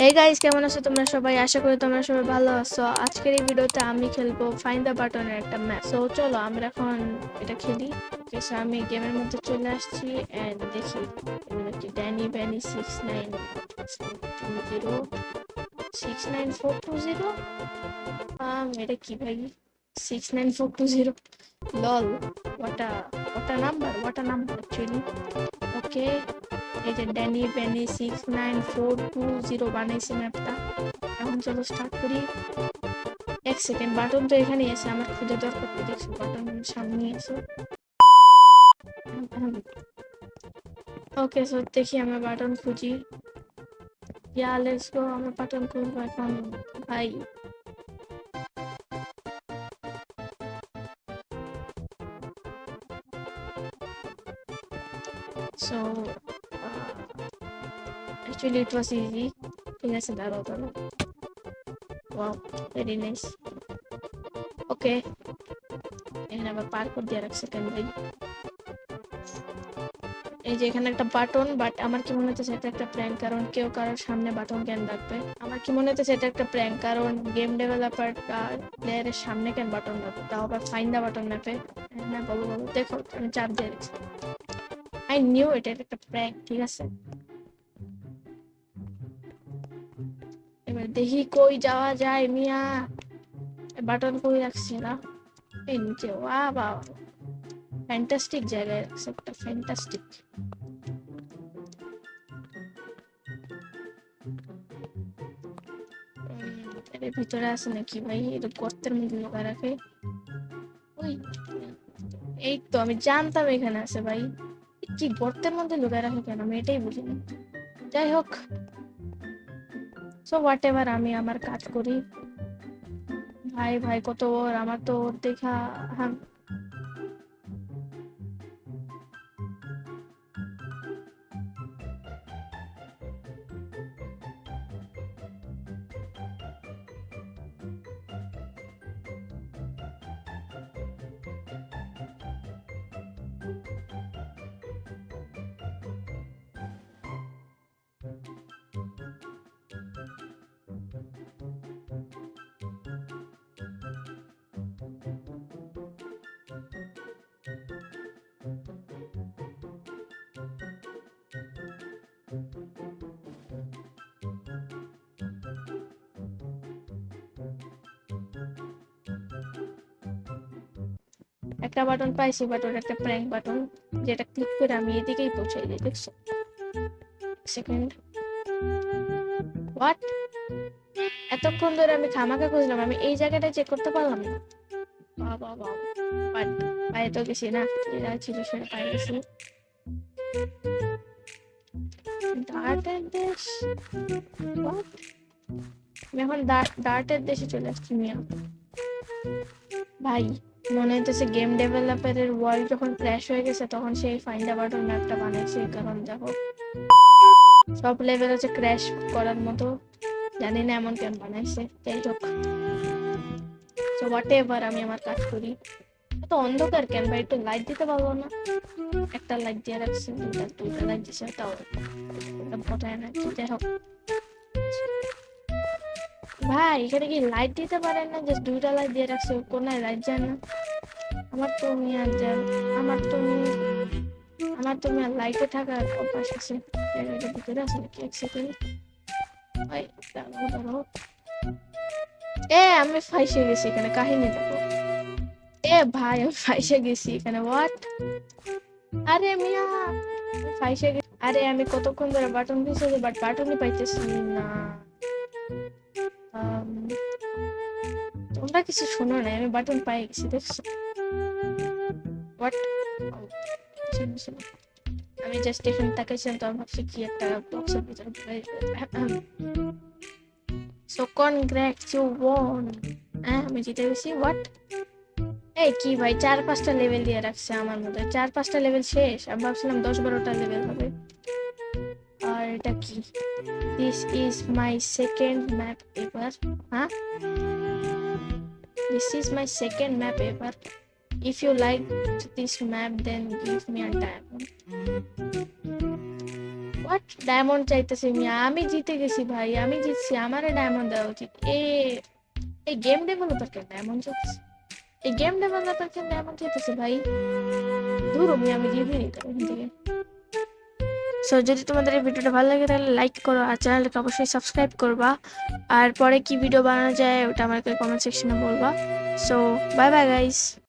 Hey guys, কেমন আছো তোমরা সবাই? আশা করি তোমরা সবাই ভালো আছো। আজকের এই ভিডিওতে আমি খেলবো ফাইন্ড দ্য বাটনের একটা ম্যাচ। সো চলো আমরা এখন এটা খেলি। ওকে, সো আমি গেমের মধ্যে চলে আসছি এন্ড দেখি এগুলো কি ড্যানি ব্যানি 69420 69420। এটা কি ভাই? 69420 lol. What a number actually. Okay, এই যে ড্যানি ব্যানি 69420 বানাইছি ম্যাপটা। এখন চলো স্টার্ট করি। এক সেকেন্ড, বাটন তো এখানে এসে আমার খুঁজে দরকার তো, দেখছি বাটন সামনে এসে। ওকে, সো দেখি আমরা বাটন খুঁজি। ইয়া লেটস গো, আমরা বাটন খুঁজবো এখন ভাই। So actually it was easy. ঠিক আছে, দাঁড়াও দাঁড়াও। Wow, very nice. ওকে, এখানে আবার পার করে দিয়ে রাখছে কেন ভাই? এই যে এখানে একটা বাটন, বাট আমার কি মনে হচ্ছে এটা একটা প্র্যাঙ্ক, কারণ কেউ কারোর সামনে বাটন কেন রাখবে? আমার কি মনে হচ্ছে এটা একটা প্র্যাঙ্ক, কারণ গেম ডেভেলপার প্লেয়ারের সামনে কেন বাটন রাখবে, তাও আবার ফাইন্ড দা বাটন ম্যাপে। হ্যাঁ বলো বলো, দেখো আমি চাপ দিয়ে রেখেছি। আই নিউ এটা একটা প্র্যাঙ্ক, ঠিক আছে। এবার দেখি কই যাওয়া যায় মিয়া। বাটন কই রাখছি না? এই নিচে। ওয়া বাবা, ফ্যান্টাস্টিক জায়গায় রাখছে, একটা ফ্যান্টাস্টিক। এর ভিতরে আছে নাকি ভাই? এটা গর্তের মধ্যে লুকায় রাখে। ওই, এই তো আমি জানতাম এখানে আছে ভাই। কি গর্তের মধ্যে লুকায় রাখে কেন, আমি এটাই বুঝিনি। যাই হোক, সো হোয়াট এভার, আমি আমার কাজ করি। ভাই ভাই কত ওর, আমার তো ওর দেখা। হ্যাঁ, একটা বাটন পাইছি, বাট ওটা একটা প্র্যাঙ্ক বাটন, যেটা ক্লিক করে আমি এদিকেই পৌঁছাই যাই, দেখছো? Second, what? এতক্ষণ ধরে আমি খামাকে খুঁজলাম, আমি এই জায়গাটা চেক করতে পারলাম না। বাবা বাবা, বাট পায়ে তো গেছি না, যা ছিল সেটা পায়ে গেছি। ডার্টের দেশ? What? আমি এখন ডার্টের দেশে চলে আসছি মিয়া। ভাই মনে হইতেছে গেম ডেভেলপারের ওয়ার্ল্ড যখন ক্র্যাশ হয়ে গেছে তখন সেই ফাইন্ড আ বাটন ম্যাপটা বানাইছে, কারণ দেখো সব লেভেল হচ্ছে ক্র্যাশ করার মতো। জানি না এমন কেন বানাইছে, যাই হোক। সো হোয়াট এভার, আমি আমার কাজ করি। এত অন্ধকার কেন ভাই? একটু লাইট দিতে পারবো না? একটা লাইট দিয়ে রাখছে, দুইটা লাইট দিছে, তাও বোঝায় না। যাই হোক ভাই, এখানে কি লাইট দিতে পারেন না? জাস্ট দুইটা লাইট দিয়ে রাখছে, কোনায় লাইট যায় না। আমার তো মিয়া আমার তো লাইটে থাকার অভ্যাস আছে। এর ভিতরে আছে নাকি? এক সেকেন্ড, ভাই দাঁড়াও দাঁড়াও। আমি ফাইসে গেছি এখানে, কাহিনী দেখো। ভাই আমি ফাইসে গেছি এখানে, হোয়াট? আরে মিয়া, আমি ফাইসে গেছি। আরে আমি কতক্ষণ ধরে বাটন খুঁজতেছি, বাট বাটনই পাইতেছি না। আম, তোমরা কিছু শোনো না, আমি বাটন পাই গেছি, দেখছো? হোয়াট? আমি জাস্ট এখানে তাকাইছিলাম, তো আমি ভাবছি কি একটা বক্সের ভিতরে সো কনগ্রাটস, ইউ ওন। আমি জিতে গেছি। হোয়াট? এই কি ভাই, 4-5টা লেভেল দিয়ে রাখছে আমার মধ্যে, 4-5টা লেভেল শেষ। আমি ভাবছিলাম 10-12টা লেভেল হবে। আর এটা কি? This is my second map ever. হ্যাঁ, this is my second map ever. If you like this map then give me a diamond. What diamond চাইতেছে মিয়া, আমি জিতে গেছি ভাই, আমি জিতছি, আমারে ডায়মন্ড দেওয়া উচিত। এই গেম ডেভেলপার কেন ডায়মন্ড চাইতেছে? এই গেম ডেভেলপার কেন ডায়মন্ড চাইতেছে ভাই? ধুর আমি জিতে নিতাম এখান থেকে। সো যদি তোমাদের এই ভিডিওটা ভালো লাগে তাহলে লাইক করো, আর চ্যানেলটাকে অবশ্যই সাবস্ক্রাইব করবা। আর পরে কি ভিডিও বানানো যায় ওটা আমাকে কমেন্ট সেকশনে বলবা। So bye bye guys.